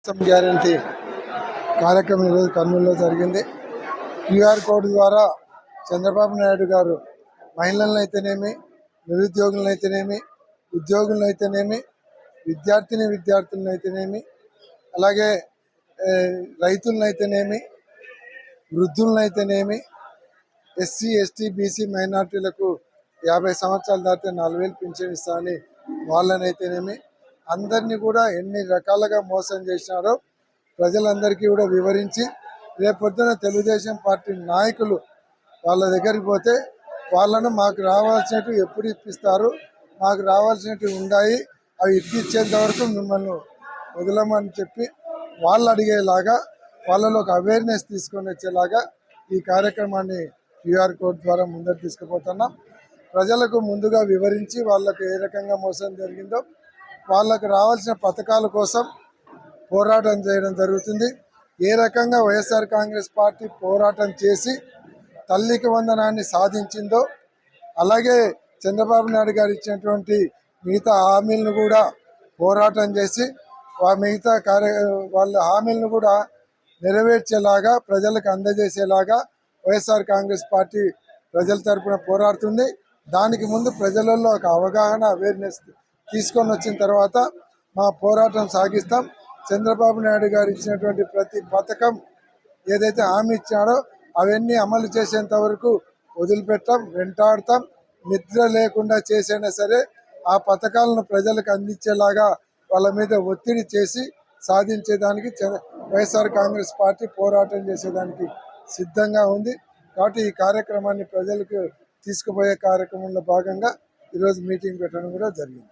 Guarantee కార్యక్రమం ఈరోజు కర్నూలులో జరిగింది. క్యూఆర్ కోడ్ ద్వారా చంద్రబాబు నాయుడు గారు మహిళలను అయితేనేమి, నిరుద్యోగులను అయితేనేమి, ఉద్యోగులను అయితేనేమి, విద్యార్థులను అయితేనేమి, అలాగే రైతులను అయితేనేమి, వృద్ధులను అయితేనేమి, ఎస్సీ ఎస్టీ బీసీ మైనార్టీలకు 50 సంవత్సరాలు దాటితే 4,000 పింఛన్ ఇస్తామని వాళ్ళనైతేనేమి అందరినీ కూడా ఎన్ని రకాలుగా మోసం చేసినారో ప్రజలందరికీ కూడా వివరించి రేపొద్దున తెలుగుదేశం పార్టీ నాయకులు వాళ్ళ దగ్గరికి పోతే వాళ్ళను మాకు రావాల్సినవి ఎప్పుడు ఇప్పిస్తారు, మాకు రావాల్సినవి ఉన్నాయి, అవి ఇప్పించేంత వరకు మిమ్మల్ని వదలమని చెప్పి వాళ్ళు అడిగేలాగా వాళ్ళలో ఒక అవేర్నెస్ తీసుకొని వచ్చేలాగా ఈ కార్యక్రమాన్ని క్యూఆర్ కోడ్ ద్వారా ముందరు తీసుకుపోతున్నాం. ప్రజలకు ముందుగా వివరించి వాళ్ళకు ఏ రకంగా మోసం జరిగిందో వాళ్ళకు రావాల్సిన పథకాల కోసం పోరాటం చేయడం జరుగుతుంది. ఏ రకంగా వైఎస్ఆర్ కాంగ్రెస్ పార్టీ పోరాటం చేసి తల్లికి వందనాన్ని సాధించిందో అలాగే చంద్రబాబు నాయుడు గారు ఇచ్చినటువంటి మిగతా హామీలను కూడా పోరాటం చేసి వాళ్ళ హామీలను కూడా నెరవేర్చేలాగా ప్రజలకు అందజేసేలాగా వైఎస్ఆర్ కాంగ్రెస్ పార్టీ ప్రజల తరపున పోరాడుతుంది. దానికి ముందు ప్రజలలో ఒక అవగాహన అవేర్నెస్ తీసుకొని వచ్చిన తర్వాత మా పోరాటం సాగిస్తాం. చంద్రబాబు నాయుడు గారు ఇచ్చినటువంటి ప్రతి పథకం ఏదైతే హామీ ఇచ్చాడో అవన్నీ అమలు చేసేంత వరకు వదిలిపెట్టాం, వెంటాడతాం. నిద్ర లేకుండా చేసైనా సరే ఆ పథకాలను ప్రజలకు అందించేలాగా వాళ్ళ మీద ఒత్తిడి చేసి సాధించేదానికి వైఎస్ఆర్ కాంగ్రెస్ పార్టీ పోరాటం చేసేదానికి సిద్ధంగా ఉంది. కాబట్టి ఈ కార్యక్రమాన్ని ప్రజలకు తీసుకుపోయే కార్యక్రమంలో భాగంగా ఈరోజు మీటింగ్ పెట్టడం కూడా జరిగింది.